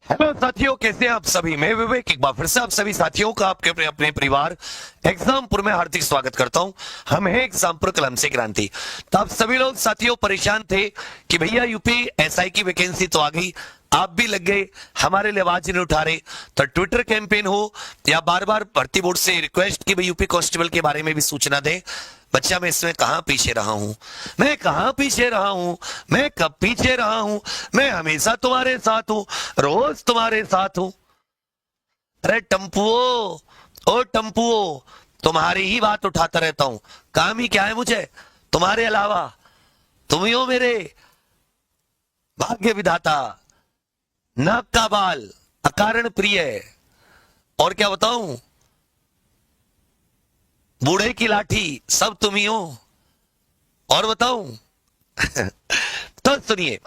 Hello साथियों, कैसे हैं आप सभी। मैं विवेक एक बार फिर से आप सभी साथियों का आपके अपने परिवार एग्जामपुर में हार्दिक स्वागत करता हूं। हम हैं एग्जामपुर कलम से क्रांति। तो आप सभी लोग साथियों परेशान थे कि भैया यूपी एसआई की वैकेंसी तो आ गई, आप भी लग गए, हमारे लिए आवाज नहीं उठा रहे। तो ट्विटर कैंपेन हो या बार बार भर्ती बोर्ड से रिक्वेस्ट कि भाई यूपी कांस्टेबल के बारे में भी सूचना दें। बच्चा मैं इसमें कहां पीछे रहा हूं, मैं कहां पीछे रहा हूं, मैं कब पीछे रहा हूं, मैं हमेशा तुम्हारे साथ हूं, रोज तुम्हारे साथ हूं। अरे टम्पुओ, ओ टम्पुओ, तुम्हारी ही बात उठाता रहता हूं। काम ही क्या है मुझे तुम्हारे अलावा, तुम ही हो मेरे भाग्य विधाता, नाक का बाल, अकारण प्रिय, और क्या बताऊं, बूढ़े की लाठी, सब तुम ही हो। और बताऊं तो सुनिए,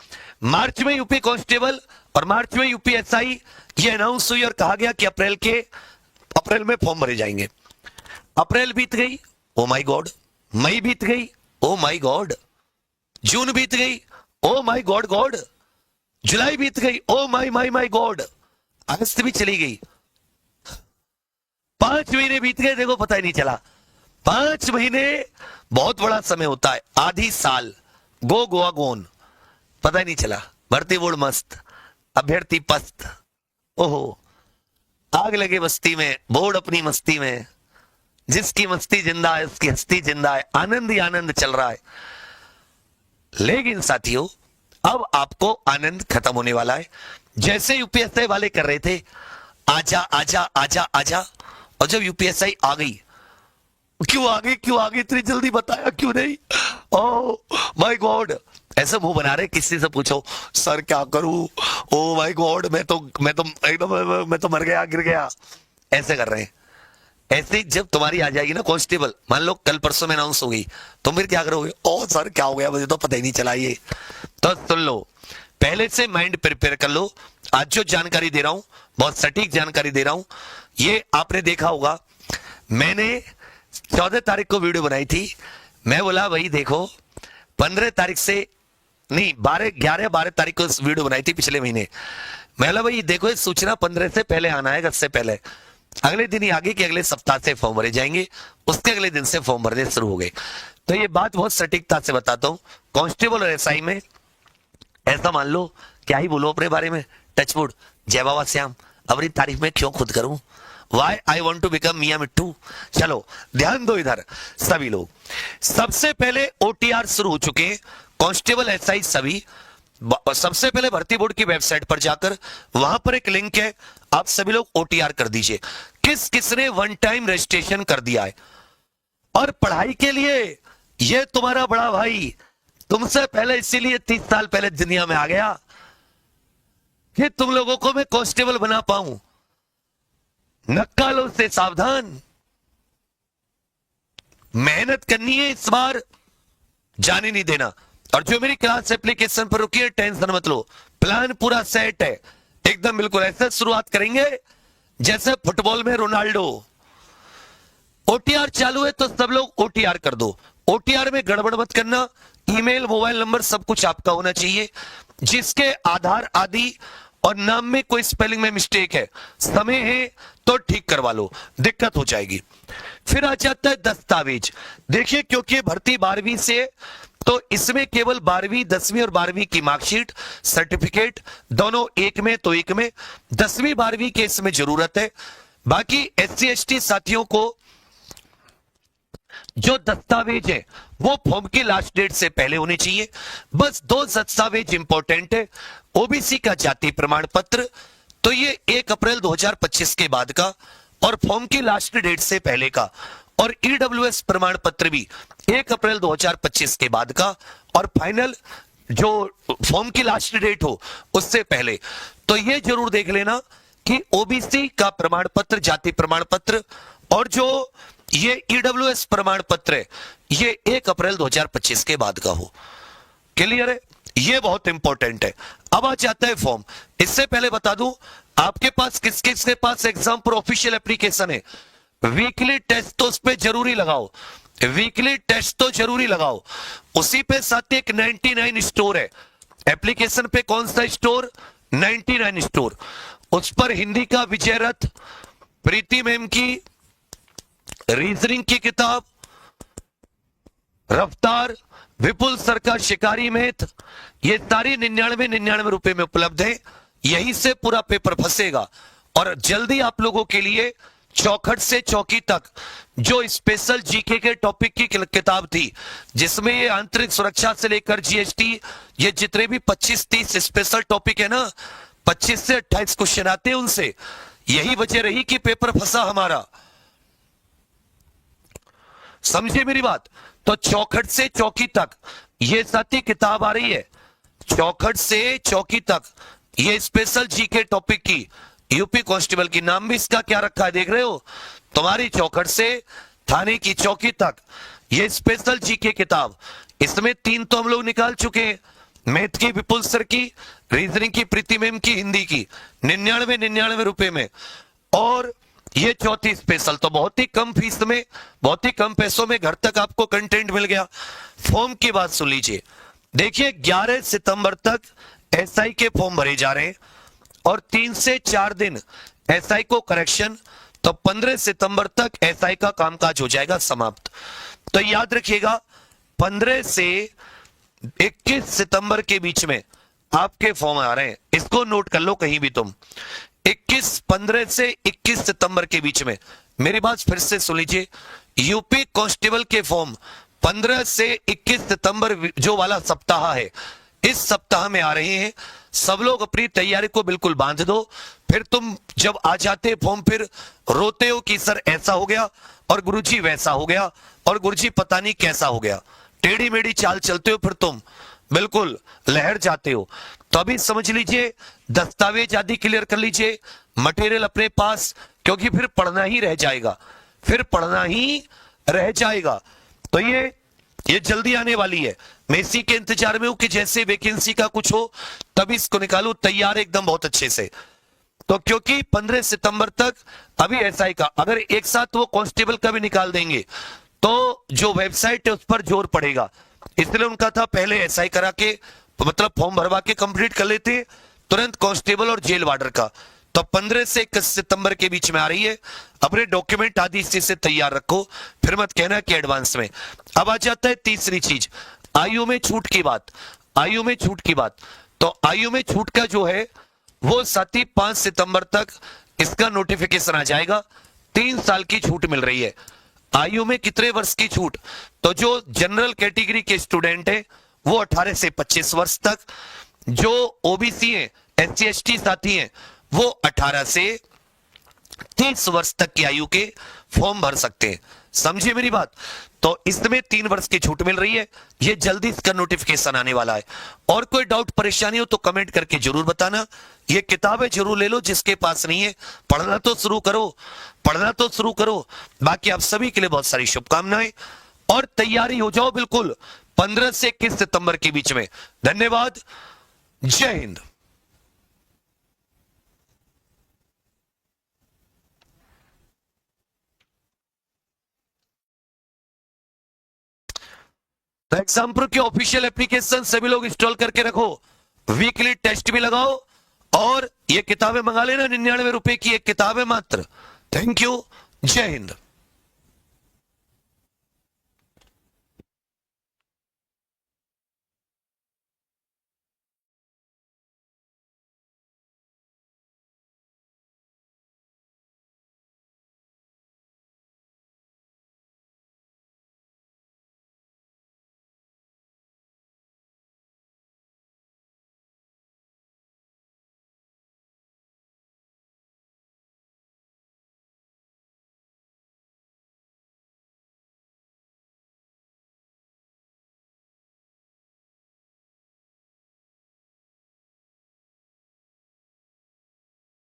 मार्च में यूपी कांस्टेबल और मार्च में यूपी एसआई ये अनाउंस हुई और कहा गया कि अप्रैल में फॉर्म भरे जाएंगे। अप्रैल बीत गई, ओ माय गॉड। मई बीत गई, ओ माय गॉड। जून बीत गई, ओ माय गॉड गॉड। जुलाई बीत गई, oh my my my God. अगस्त भी चली गई, 5 महीने बीत गए, देखो पता ही नहीं चला। 5 महीने बहुत बड़ा समय होता है, आधी साल गो गोवा गोन, पता ही नहीं चला। भर्ती बोर्ड मस्त, अभ्यर्थी पस्त, ओहो आग लगे बस्ती में, बोर्ड अपनी मस्ती में, जिसकी मस्ती जिंदा है उसकी हस्ती जिंदा है, आनंद ही आनंद चल रहा है। लेकिन साथियों अब आपको आनंद खत्म होने वाला है। जैसे यूपीएसआई वाले कर रहे थे आजा आजा आजा आजा, और जब यूपीएसआई आ गई, क्यों आ गई इतनी जल्दी, बताया क्यों नहीं, ओ माय गॉड। ऐसे मुंह बना रहे, किसी से पूछो सर क्या करूं, ओ माय गॉड मैं तो एकदम मैं तो मर गया, गिर गया, ऐसे कर रहे हैं। ऐसे जब तुम्हारी आ जाएगी ना कांस्टेबल, मान लो कल परसों में अनाउंस हो गई, तुम फिर क्या करोगे, ओ सर क्या हो गया, मुझे तो पता ही नहीं चला। ये तो सुन लो, पहले से माइंड प्रिपेयर कर लो। आज जो जानकारी दे रहा हूं बहुत सटीक जानकारी दे रहा हूं। ये आपने देखा होगा, मैंने 14 तारीख को वीडियो बनाई थी। मैं बोला भाई देखो, 15 तारीख से नहीं, 12 तारीख को वीडियो बनाई थी पिछले महीने। मैं बोला भाई देखो, ये सूचना 15 से पहले आना है, अगस्त से पहले। अगले दिन ही आगे कि अगले सप्ताह से फॉर्म भरे जाएंगे, उसके अगले दिन से फॉर्म भरने शुरू हो गए। तो ये बात बहुत सटीकता से बताता हूं। कांस्टेबल और एसआई में ऐसा मान लो, क्या ही बोलो अपने बारे में, टचवुड, जय बाबा श्याम, अपनी तारीफ में क्यों खुद करूं, why I want to become मियां मिट्टू। चलो ध्यान दो इधर सभी लोग। सबसे पहले ओटीआर शुरू हो चुके हैं, कांस्टेबल एसआई सभी। सबसे पहले भर्ती बोर्ड की वेबसाइट पर जाकर वहां पर एक लिंक है, आप सभी लोग ओटीआर कर दीजिए। किसने वन टाइम रजिस्ट्रेशन कर दिया है और पढ़ाई के लिए, ये तुम्हारा बड़ा भाई तुमसे पहले इसीलिए 30 साल पहले दुनिया में आ गया कि तुम लोगों को मैं कांस्टेबल बना पाऊं। नक्कालों से सावधान, मेहनत करनी है इस बार, जाने नहीं देना। और जो मेरी क्लास एप्लीकेशन पर रुकी है, टेंशन मत लो, प्लान पूरा सेट है एकदम, बिल्कुल ऐसे शुरुआत करेंगे जैसे फुटबॉल में रोनाल्डो। ओटीआर चालू है तो सब लोग ओटीआर कर दो। ओटीआर में गड़बड़ मत करना, ईमेल मोबाइल नंबर सब कुछ आपका होना चाहिए। जिसके आधार आदि और नाम में कोई स्पेलिंग में मिस्टेक है, समय है तो ठीक करवा लो, दिक्कत हो जाएगी। फिर आ जाता है दस्तावेज। देखिए क्योंकि भर्ती 12वीं से, तो इसमें केवल 12वीं 10वीं और 12वीं की मार्कशीट सर्टिफिकेट दोनों एक में, तो एक में 10वीं 12वीं के इसमें जरूरत है। बाकी एससी एसटी साथियों को जो दस्तावेज है वो फॉर्म की लास्ट डेट से पहले होने चाहिए। बस 2 दस्तावेज इंपॉर्टेंट है, ओबीसी का जाति प्रमाण पत्र, तो ये 1 अप्रैल 2025 के बाद का और फॉर्म की लास्ट डेट से पहले का, और ईडब्ल्यूएस प्रमाण पत्र भी 1 अप्रैल 2025 के बाद का, और फाइनल जो फॉर्म की लास्ट डेट हो उससे पहले। तो ये जरूर देख लेना कि ओबीसी का प्रमाण पत्र, जाति प्रमाण पत्र और जो ये ईडब्ल्यूएस प्रमाण पत्र है, ये 1 अप्रैल 2025 के बाद का हो। क्लियर है, ये बहुत इंपॉर्टेंट है। अब आ जाता है फॉर्म। इससे पहले बता दूं, आपके पास किस किस के पास एग्जाम पर ऑफिशियल एप्लीकेशन है, वीकली टेस्ट तो उस पे जरूरी लगाओ, वीकली टेस्ट तो जरूरी लगाओ। उसी पे साथ एक 99 स्टोर है एप्लीकेशन पे। कौन सा स्टोर, 99 स्टोर, उस पर हिंदी का विजय रथ, प्रीति मैम की रीजनिंग की किताब, रफ्तार, विपुल सर का शिकारी मैथ, ये सारी 99 रुपए में उपलब्ध है। यहीं से पूरा पेपर फंसेगा। और जल्दी आप लोगों के लिए चौखट से चौकी तक जो स्पेशल जीके के टॉपिक की किताब थी, जिसमें ये आंतरिक सुरक्षा से लेकर जीएसटी, ये जितने भी 25-30 स्पेशल टॉपिक है ना, 25 से 28 क्वेश्चन आते हैं उनसे। यही वजह रही कि पेपर फंसा हमारा। समझे मेरी बात? तो चौखट से चौकी तक ये साथी किताब आ रही है। चौखट से चौकी तक ये स्पेशल जीके टॉपिक की, यूपी कांस्टेबल की, नाम भी इसका क्या रखा है देख रहे हो? तुम्हारी चौखट से थाने की चौकी तक ये स्पेशल जीके किताब। इसमें 3 तो हम लोग निकाल चुके हैं, मैथ की विपुल सर की, रीजनिंग की प्रीति मैम की, हिंदी की 99 रुपए में। और ये चौथी स्पेशल, तो बहुत ही कम फीस में, बहुत ही कम पैसों में घर तक आपको कंटेंट मिल गया। फॉर्म की बात सुन लीजिए। देखिए 11 सितंबर तक एसआई के फॉर्म भरे जा रहे हैं और 3 से 4 दिन एसआई को करेक्शन, तो 15 सितंबर तक एसआई का कामकाज हो जाएगा समाप्त। तो याद रखिएगा 15 से 21 सितंबर के बीच में आपके फॉर्म आ रहे हैं, इसको नोट कर लो कहीं भी तुम। 15 से 21 सितंबर के बीच में, मेरी बात फिर से सुन लीजिए, यूपी कांस्टेबल के फॉर्म 15 से 21 सितंबर जो वाला सप्ताह है, इस सप्ताह में आ रहे हैं। सब लोग अपनी तैयारी को बिल्कुल बांध दो। फिर तुम जब आ जाते फॉर्म, फिर रोते हो कि सर ऐसा हो गया और गुरुजी वैसा हो गया और गुरुजी पता नहीं कैसा हो गया, टेढ़ी मेढ़ी चाल चलते हो, फिर तुम बिल्कुल लहर जाते हो। तो अभी समझ लीजिए, दस्तावेज आदि क्लियर कर लीजिए, मटेरियल अपने पास, क्योंकि फिर पढ़ना ही रह जाएगा, फिर पढ़ना ही रह जाएगा। तो ये जल्दी आने वाली है। मैं इसी के इंतजार में हूं कि जैसे वैकेंसी का कुछ हो तभी इसको निकालूं, तैयार एकदम बहुत अच्छे से। तो क्योंकि 15 सितंबर तक अभी एसआई का, अगर एक साथ वो कांस्टेबल का भी निकाल देंगे तो जो वेबसाइट है उस पर जोर पड़ेगा। इसलिए उनका था पहले एसआई करा के, मतलब फॉर्म भरवा के कंप्लीट कर लेते, तुरंत कांस्टेबल और जेल वार्डर का। तो 15 से 21 सितंबर के बीच में आ रही है। अपने डॉक्यूमेंट आदि इसी से तैयार रखो, फिर मत कहना कि एडवांस में। अब आ जाता है तीसरी चीज, आयु में छूट की बात। आयु में छूट की बात, तो आयु में छूट का जो है वो साथी 5 सितंबर तक इसका नोटिफिकेशन आ जाएगा। 3 साल की छूट मिल रही है। आयु में कितने वर्ष की छूट? तो जो जनरल कैटेगरी के स्टूडेंट है वो 18 से 25 वर्ष तक, जो ओबीसी है, एससी एसटी साथी हैं, वो 18 से 30 वर्ष तक की आयु के फॉर्म भर सकते हैं। समझिए मेरी बात? तो इसमें 3 वर्ष की छूट मिल रही है। ये जल्दी इसका नोटिफिकेशन आने वाला है। और कोई डाउट परेशानी हो तो कमेंट करके जरूर बताना। ये किताबें जरूर ले लो, जिसके पास नहीं है पढ़ना तो शुरू करो, पढ़ना तो शुरू करो। बाकी आप सभी के लिए बहुत सारी शुभकामनाएं और तैयारी हो जाओ बिल्कुल 15 से 21 सितंबर के बीच में। धन्यवाद, जय हिंद। तो एग्जाम्प्रो की ऑफिशियल एप्लीकेशन सभी लोग इंस्टॉल करके रखो, वीकली टेस्ट भी लगाओ और ये किताबें मंगा लेना। 99 रुपए की एक किताब है मात्र। थैंक यू, जय हिंद।